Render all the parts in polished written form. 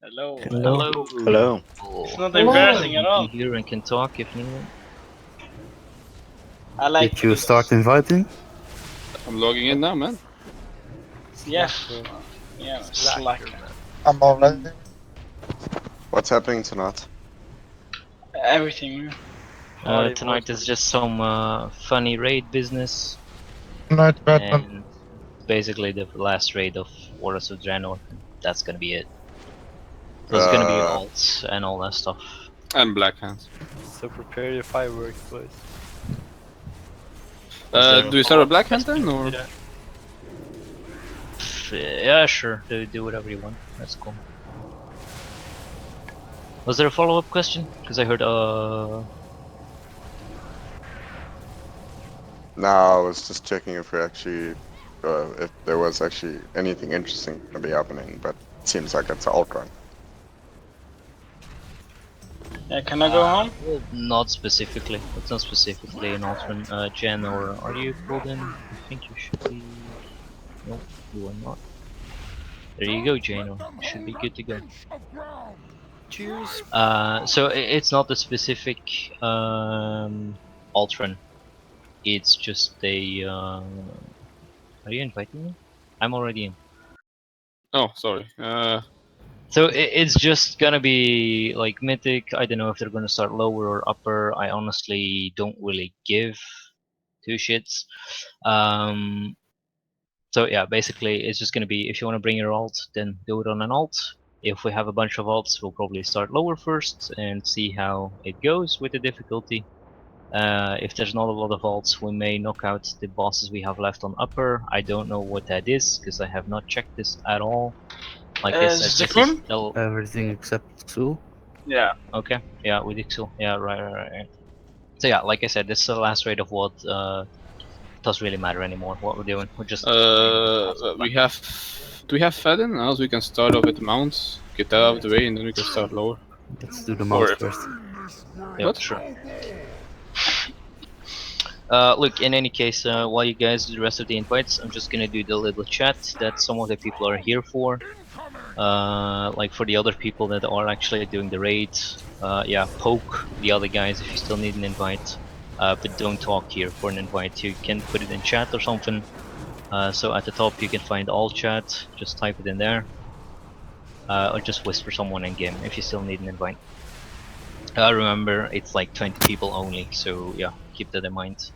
Hello. Hello. Hello. It's not Hello. embarrassing at Be all. here and can talk if needed. I like Did you start this. inviting? I'm logging in now, man. Yes. Slacker. Yeah, Slacker, slacker. man. I'm already. What's happening tonight? Everything. Tonight is just some funny raid business, Night Batman. and basically the last raid of Warriors of Draenor. That's gonna be it. So it's gonna be Uh, alts and all that stuff. And Black Hands. So prepare your fireworks, boys. Is there Do we start with follow-up Black Hand question? then, or? Yeah, sure. Do whatever you want. That's cool. Was there a follow-up question? Because I heard no, I was just checking if if there was actually anything interesting to be happening, but it seems like it's an outrun. Yeah, can I go home? Well, not specifically. It's not specifically an alternate. Jen, or are you pulled in? I think you should be. No, you are not. There you go, Jano. You should be good to go. Cheers. So it's not a specific Altron. It's just a. Are you inviting me? I'm already in. Oh, sorry. So it's just gonna be like mythic. I don't know if they're gonna start lower or upper. I honestly don't really give two shits. So yeah, basically it's just gonna be if you want to bring your alt, then do it on an alt. If we have a bunch of alts, we'll probably start lower first and see how it goes with the difficulty. If there's not a lot of alts, we may knock out the bosses we have left on upper. I don't know what that is because I have not checked this at all. Like I said, this is Zakun? still Everything except Xul. Yeah. okay. Yeah, with Ixel. Yeah, right. So yeah, like I said, this is the last raid of what doesn't really matter anymore. What we're doing, we're just We have. Do we have Fedden? Else we can start off with the mounts, get that out of the way, and then we can start lower. Let's do the Or mouse first. yeah, what? sure. Look, in any case, while you guys do the rest of the invites, I'm just gonna do the little chat that some of the people are here for. Like for the other people that are actually doing the raid, yeah, poke the other guys if you still need an invite. But don't talk here for an invite. You can put it in chat or something. So at the top you can find all chat. Just type it in there, or just whisper someone in game if you still need an invite. Remember, it's like 20 people only, so yeah, keep that in mind.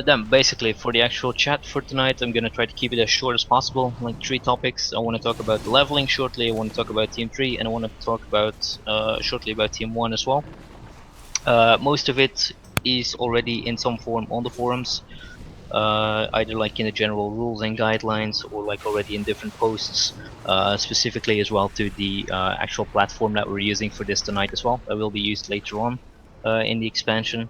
Then basically for the actual chat for tonight, I'm gonna try to keep it as short as possible. Like 3 topics. I want to talk about the leveling shortly. I want to talk about Team 3, and I want to talk about shortly about Team 1 as well. Most of it is already in some form on the forums, either like in the general rules and guidelines, or like already in different posts, specifically as well to the actual platform that we're using for this tonight as well. That will be used later on in the expansion.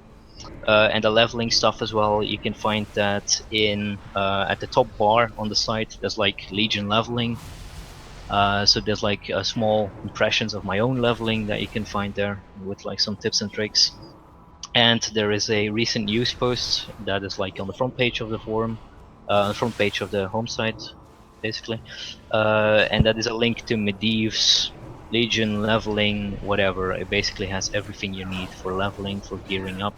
And the leveling stuff as well, you can find that in at the top bar on the site. There's like Legion leveling. So there's like small impressions of my own leveling that you can find there with like some tips and tricks. And there is a recent news post that is like on the front page of the forum, front page of the home site, basically. And that is a link to Medivh's Legion leveling, whatever. It basically has everything you need for leveling, for gearing up,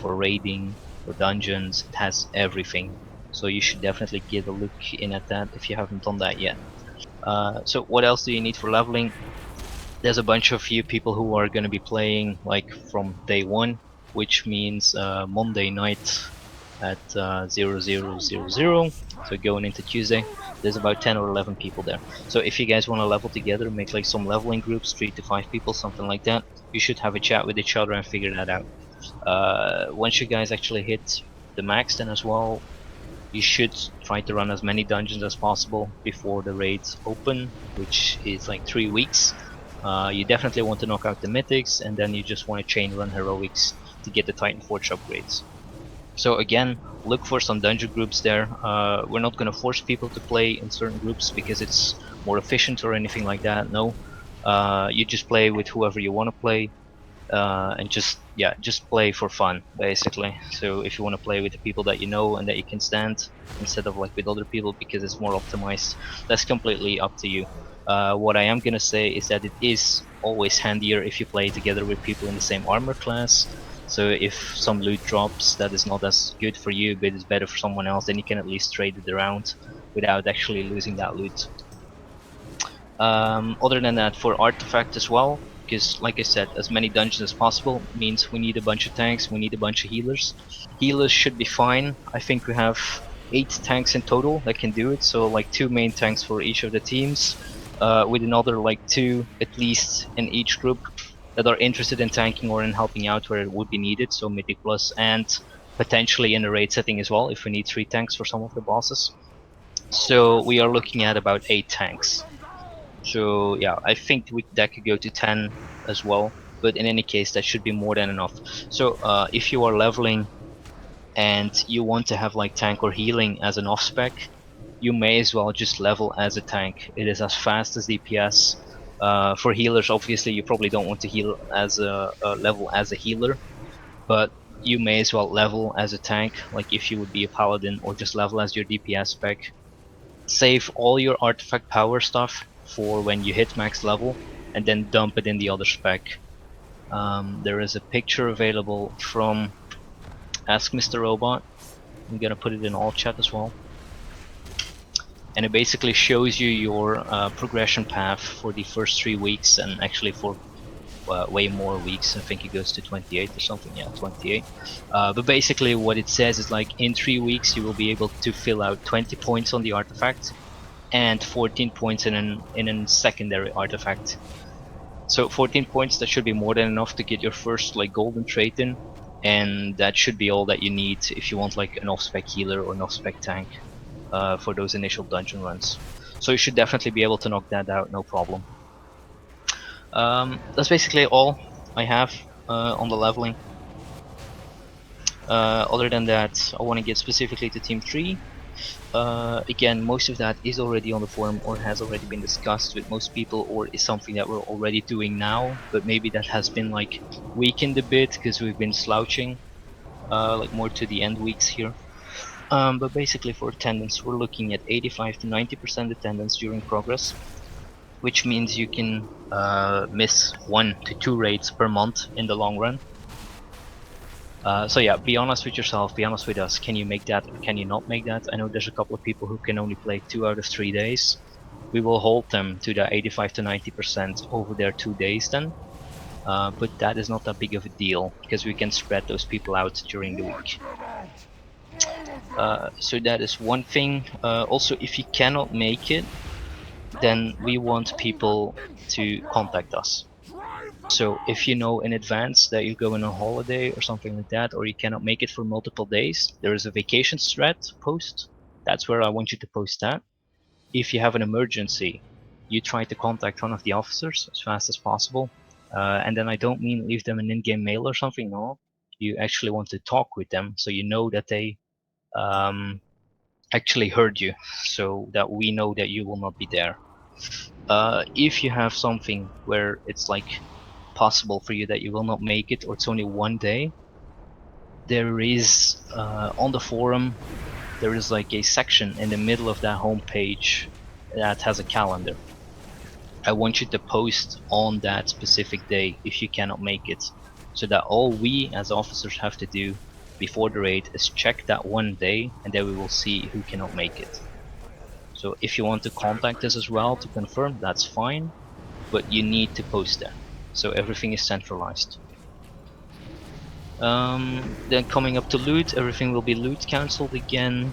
for raiding, for dungeons. It has everything. So you should definitely give a look in at that if you haven't done that yet. So what else do you need for leveling? There's a bunch of you people who are going to be playing like from day one, which means Monday night at 0000. So going into Tuesday, there's about 10 or 11 people there. So if you guys want to level together, make like some leveling groups, 3 to 5 people, something like that. You should have a chat with each other and figure that out. Once you guys actually hit the max, then as well, you should try to run as many dungeons as possible before the raids open, which is like 3 weeks. You definitely want to knock out the mythics, and then you just want to chain run heroics to get the Titan Forge upgrades. So again, look for some dungeon groups there. We're not going to force people to play in certain groups because it's more efficient or anything like that. No, you just play with whoever you want to play, and just play for fun basically. So if you want to play with the people that you know and that you can stand instead of like with other people because it's more optimized, that's completely up to you. What I am gonna say is that it is always handier if you play together with people in the same armor class. So if some loot drops that is not as good for you but is better for someone else, then you can at least trade it around without actually losing that loot. Other than that, for artifact as well, because like I said, as many dungeons as possible means we need a bunch of tanks, we need a bunch of healers. Healers should be fine. I think we have 8 tanks in total that can do it, so like 2 main tanks for each of the teams, with another like 2 at least in each group that are interested in tanking or in helping out where it would be needed, so Mythic Plus, and potentially in a raid setting as well if we need 3 tanks for some of the bosses. So we are looking at about 8 tanks. So yeah, I think that could go to 10 as well, but in any case that should be more than enough. So if you are leveling and you want to have like tank or healing as an off spec, you may as well just level as a tank. It is as fast as DPS. For healers, obviously you probably don't want to heal as a level as a healer, but you may as well level as a tank, like if you would be a paladin, or just level as your DPS spec. Save all your artifact power stuff for when you hit max level, and then dump it in the other spec. There is a picture available from Ask Mr. Robot. I'm gonna put it in all chat as well. And it basically shows you your progression path for the first 3 weeks, and actually for way more weeks. I think it goes to 28 or something. Yeah, 28. But basically what it says is like in 3 weeks you will be able to fill out 20 points on the artifact and 14 points in a secondary artifact. So 14 points, that should be more than enough to get your first like golden trait in, and that should be all that you need if you want like an off-spec healer or an off-spec tank for those initial dungeon runs. So you should definitely be able to knock that out, no problem. That's basically all I have on the leveling. Other than that, I want to get specifically to Team 3. Again, most of that is already on the forum or has already been discussed with most people, or is something that we're already doing now, but maybe that has been like weakened a bit because we've been slouching like more to the end weeks here. But basically for attendance, we're looking at 85 to 90% attendance during progress, which means you can miss 1 to 2 raids per month in the long run. So yeah, be honest with yourself, be honest with us. Can you make that or can you not make that? I know there's a couple of people who can only play 2 out of 3 days. We will hold them to the 85 to 90% over their 2 days then. But that is not that big of a deal because we can spread those people out during the week. So that is one thing. Also, if you cannot make it, then we want people to contact us. So if you know in advance that you're going on holiday or something like that, or you cannot make it for multiple days, there is a vacation thread post. That's where I want you to post that. If you have an emergency, you try to contact one of the officers as fast as possible. And then I don't mean leave them an in-game mail or something, no. You actually want to talk with them so you know that they actually heard you, so that we know that you will not be there. If you have something where it's like possible for you that you will not make it, or it's only 1 day, there is on the forum there is like a section in the middle of that homepage that has a calendar. I want you to post on that specific day if you cannot make it, so that all we as officers have to do before the raid is check that 1 day, and then we will see who cannot make it. So if you want to contact us as well to confirm, that's fine, but you need to post there. So everything is centralized. Then coming up to loot, everything will be loot cancelled again.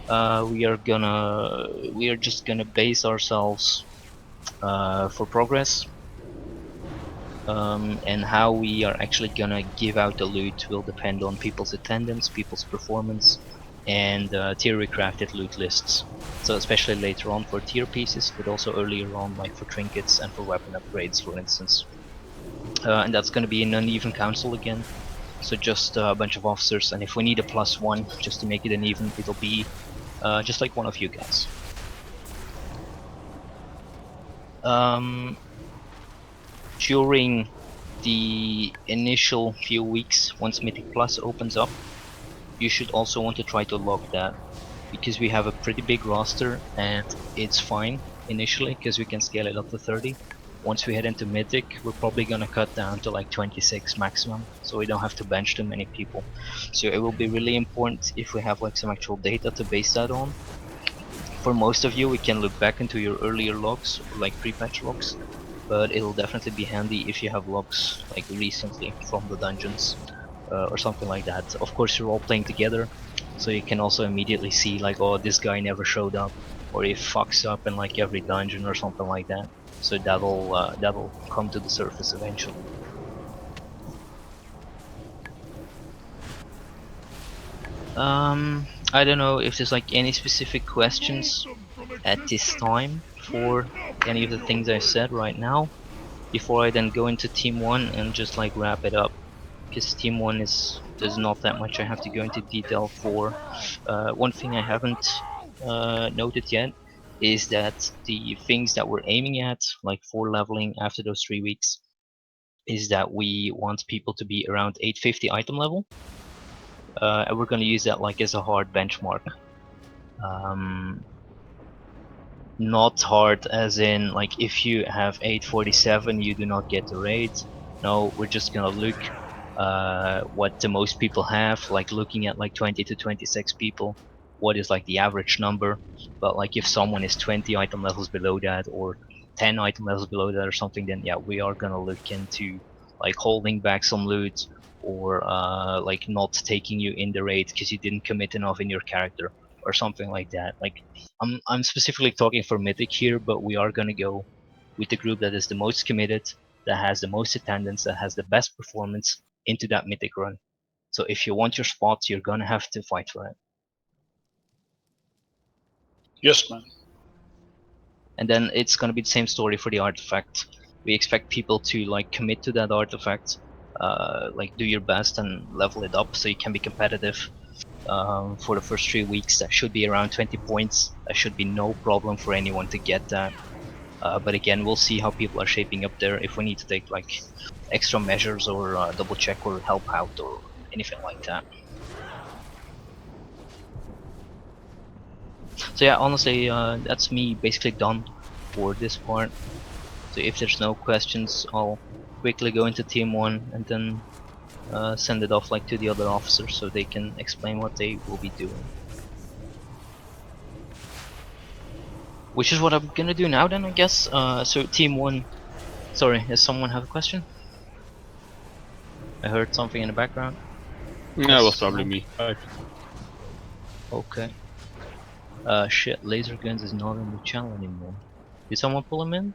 We are just gonna base ourselves for progress. And how we are actually gonna give out the loot will depend on people's attendance, people's performance, and tier recrafted loot lists. So especially later on for tier pieces, but also earlier on like for trinkets and for weapon upgrades, for instance. And that's gonna be an uneven council again. So just a bunch of officers, and if we need a +1 just to make it an even, it'll be just like one of you guys. During the initial few weeks, once Mythic Plus opens up, you should also want to try to log that, because we have a pretty big roster and it's fine. initially, because we can scale it up to 30. Once we head into Mythic, we're probably gonna cut down to like 26 maximum, so we don't have to bench too many people. So it will be really important if we have like some actual data to base that on. For most of you, we can look back into your earlier logs, like pre-patch logs, but it'll definitely be handy if you have logs like recently from the dungeons or something like that. Of course, you're all playing together, so you can also immediately see like, oh, this guy never showed up, or he fucks up in like every dungeon or something like that. So that'll come to the surface eventually. I don't know if there's like any specific questions at this time for any of the things I said right now, before I then go into Team 1 and just like wrap it up, because Team 1 is there's not that much I have to go into detail for. One thing I haven't noted yet is that the things that we're aiming at, like for leveling after those 3 weeks, is that we want people to be around 850 item level, and we're going to use that like as a hard benchmark. Not hard as in like if you have 847 you do not get the raid. No, we're just gonna look what the most people have, like looking at like 20 to 26 people, what is like the average number. But like if someone is 20 item levels below that or 10 item levels below that or something, then yeah, we are gonna look into like holding back some loot, or like not taking you in the raid because you didn't commit enough in your character or something like that. Like I'm specifically talking for Mythic here, but we are gonna go with the group that is the most committed, that has the most attendance, that has the best performance into that Mythic run. So if you want your spot, you're gonna have to fight for it. Yes, man. And then it's gonna be the same story for the artifact. We expect people to like commit to that artifact, like do your best and level it up so you can be competitive. For the first 3 weeks, that should be around 20 points. That should be no problem for anyone to get that. But again, we'll see how people are shaping up there, if we need to take like extra measures or double check or help out or anything like that. So yeah, honestly, that's me basically done for this part. So if there's no questions, I'll quickly go into Team 1 and then send it off like to the other officers so they can explain what they will be doing. Which is what I'm gonna do now then, I guess. So Team 1, sorry, does someone have a question? I heard something in the background. Yeah, it was Yes, probably no? me. Okay. Shit, laser guns is not in the channel anymore. Did someone pull him in?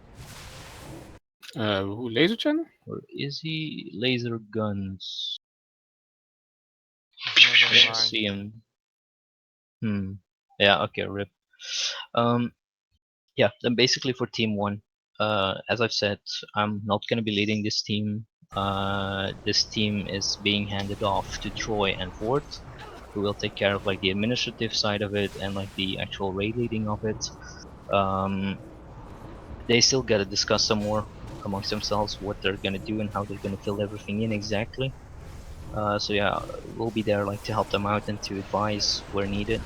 Who, laser channel? Or is he laser guns? Never I mind. see him. Yeah, okay, rip. Yeah, then basically for Team 1, as I've said, I'm not gonna be leading this team. This team is being handed off to Troy and Ford, who will take care of like the administrative side of it and like the actual raid leading of it. They still gotta discuss some more amongst themselves what they're gonna do and how they're gonna fill everything in exactly. So yeah, we'll be there like to help them out and to advise where needed.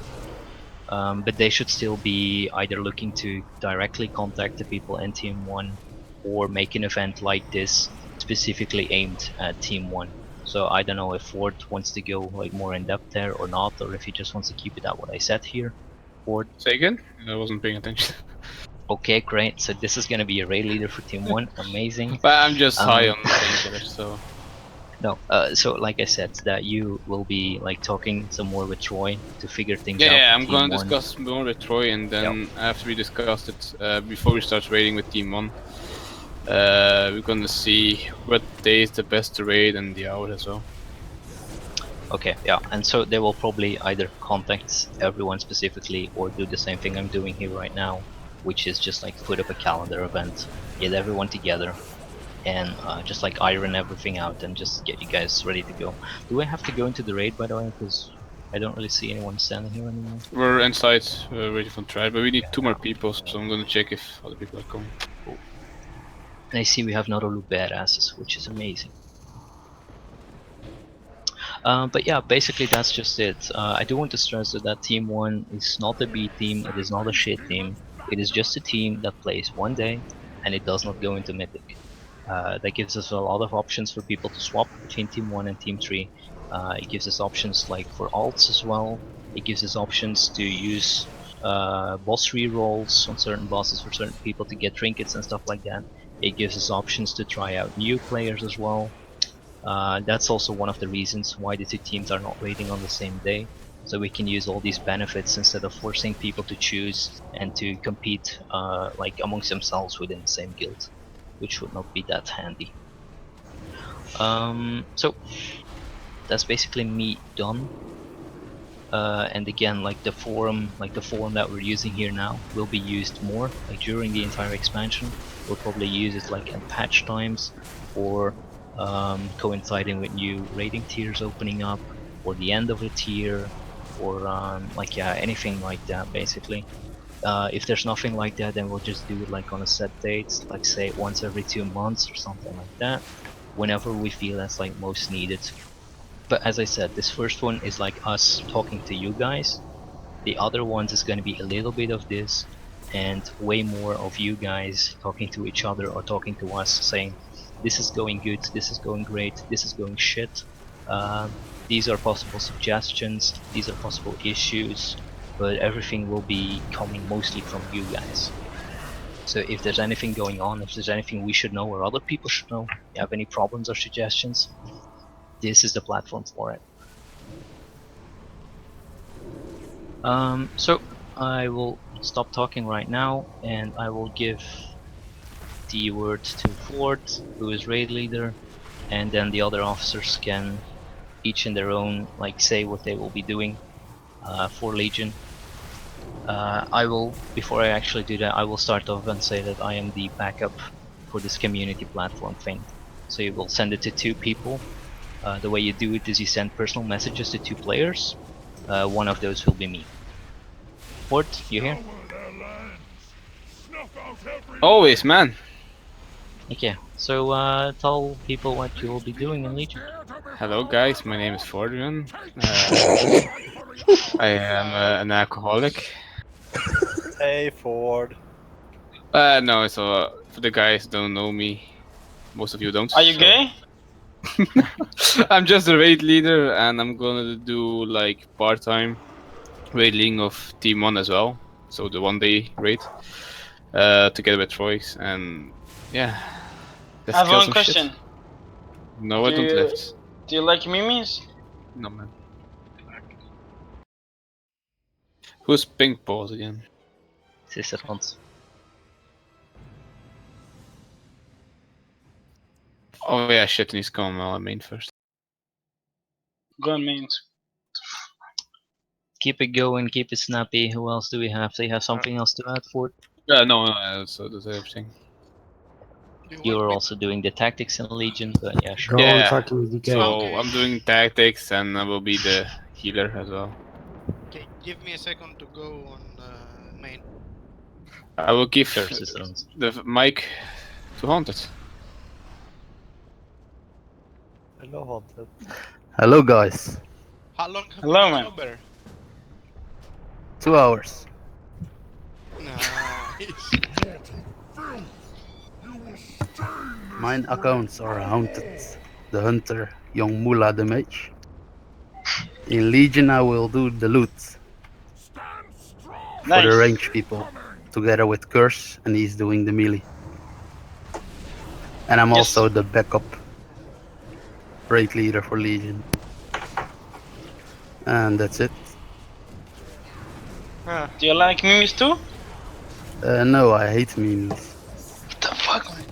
But they should still be either looking to directly contact the people in Team 1 or make an event like this specifically aimed at Team 1. So I don't know if Ford wants to go like more in depth there or not, or if he just wants to keep it at what I said here. Ford? Say again? I wasn't paying attention. Okay, great. So this is gonna be a raid leader for Team 1. Amazing. But I'm just high on Um, painkillers, so. No, so like I said, that you will be like talking some more with Troy to figure things Yeah, out yeah, for I'm Team gonna 1. discuss more with Troy, and then after we discuss it, before we start raiding with Team 1, we're gonna see what day is the best to raid and the hour as well. Okay, yeah, and so they will probably either contact everyone specifically or do the same thing I'm doing here right now, which is just like put up a calendar event, get everyone together, and just like iron everything out and just get you guys ready to go. Do I have to go into the raid, by the way? Because I don't really see anyone standing here anymore. We're inside, waiting for trial, but we need 2 more people, so I'm gonna check if other people are coming. Cool. And I see we have Notoru badasses, which is amazing. But yeah, basically that's just it. I do want to stress that Team 1 is not a B team, it is not a shit team. It is just a team that plays one day and it does not go into Mythic. That gives us a lot of options for people to swap between Team 1 and Team 3. It gives us options like for alts as well. It gives us options to use boss rerolls on certain bosses for certain people to get trinkets and stuff like that. It gives us options to try out new players as well. That's also one of the reasons why the two teams are not raiding on the same day. So we can use all these benefits instead of forcing people to choose and to compete like amongst themselves within the same guild, which would not be that handy. So that's basically me done. And again, like the forum that we're using here now will be used more, like during the entire expansion. We'll probably use it like at patch times, or coinciding with new raiding tiers opening up, or the end of a tier, or like yeah, anything like that basically. If there's nothing like that, then we'll just do it like on a set date, like say once every 2 months or something like that, whenever we feel that's like most needed. But as I said, this first one is like us talking to you guys. The other ones is going to be a little bit of this, and way more of you guys talking to each other or talking to us, saying, this is going good, this is going great, this is going shit. These are possible suggestions, these are possible issues, but everything will be coming mostly from you guys. So if there's anything going on, if there's anything we should know or other people should know, if you have any problems or suggestions, this is the platform for it. So I will stop talking right now, and I will give the word to Ford, who is raid leader, and then the other officers can each in their own like say what they will be doing for Legion. I will, before I actually do that, I will start off and say that I am the backup for this community platform thing. So you will send it to 2 people. The way you do it is you send personal messages to 2 players. One of those will be me. Ford, you here? Always, man. Okay, so tell people what you will be doing in Legion. Hello, guys. My name is Fordian. I am an alcoholic. Hey, Ford. No, so for the guys who don't know me, most of you don't. Are you so- gay? I'm just a raid leader, and I'm gonna do like part-time raid leading of Team 1 as well. So the 1-day raid, together with Troy's, and yeah. I Let's have kill one some question. shit. No, I Do don't you- lift. Do you like memes? No, man. Who's pink balls again? Sister Hans. Oh yeah, shit, and he's going main first. Go on memes. Keep it going, keep it snappy. Who else do we have? Do you have something else to add, Ford? No, so that's everything. You are also doing the tactics in Legion, but yeah, sure. Go on, Yeah. talking DK. So I'm doing tactics, and I will be the healer as well. Okay, give me a second to go on main. I will give Sure, Sister Hans. the mic to Haunted. Hello, Haunted. Hello, guys. How long have Hello, you been man. sober? 2 hours. Nice. Mine accounts are Haunted, the Hunter, Young Mula the Mage. In Legion, I will do the loot for the Nice. range people, together with Curs, and he's doing the melee. And I'm Yes. also the backup raid leader for Legion. And that's it. Do you like memes too? No, I hate memes. What the fuck, man?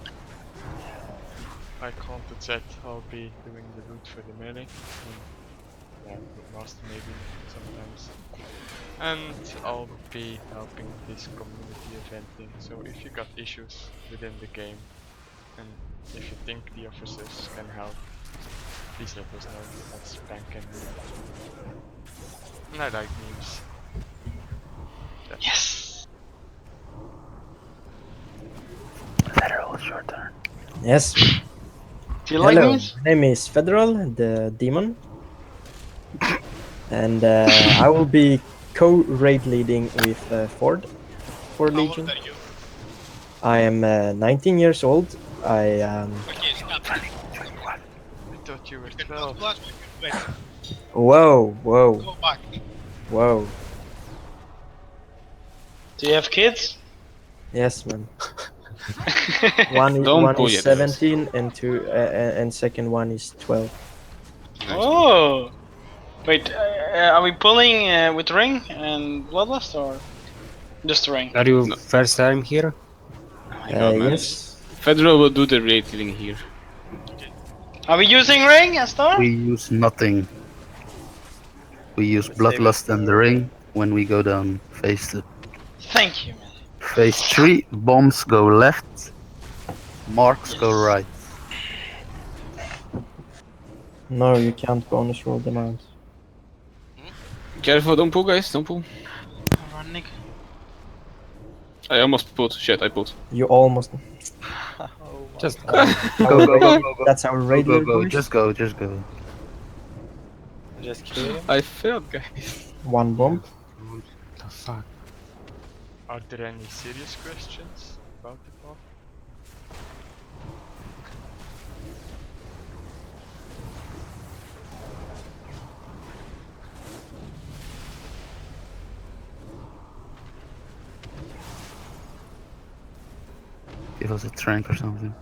I can't chat, I'll be doing the loot for the melee. Yeah, with master maybe sometimes. And I'll be helping this community eventing. So if you got issues within the game, and if you think the officers can help, please let us know. That's Bank and me. And I like memes. Yes. Federal, it's your turn. Yes. Do you like Hello, memes? my name is Federal, the demon. And I will be co-raid leading with Ford. for How Legion. old are you? I am 19 years old. I Okay, stop. I thought you were You can 12. talk to us when you're ready. whoa, Go back. whoa. Do you have kids? Yes, man. Don't One pull is yet. 17 and and second one is 12. Nice. Oh. Wait, are we pulling with ring and bloodlust or just ring? Are you No. first time here? Oh my god, man. Yes. Federal will do the raid killing here. Are we using ring, Astar? We use nothing. We use Let's save it Bloodlust and the for- Ring when we go down phase 2. Thank you, man. Phase 3, bombs go left, marks go Yes. right. No, you can't bonus roll them out. Careful, don't pull, guys. Don't pull. Run, Nick. I almost pulled. Shit, I pulled. You almost. Oh my Just God. Go, go, go, go, go. That's our Go, regular go, go. voice. Just go, just go. Just kill him. I failed, guys. One bomb. what the fuck? Are there any serious questions about the buff? Give us a trank or something.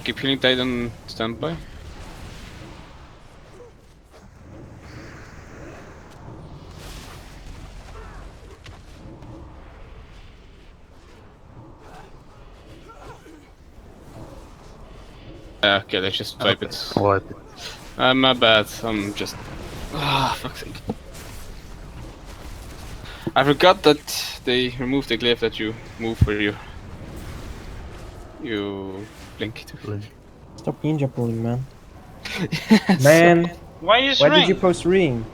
Keep healing tight on standby. Okay, let's just wipe it. Wipe it. My bad. I'm just. Ah, fuck's sake. I forgot that they removed the glyph that you move for you. You blink. Stop ninja pulling, man. Man, Why use why ring? did you post ring?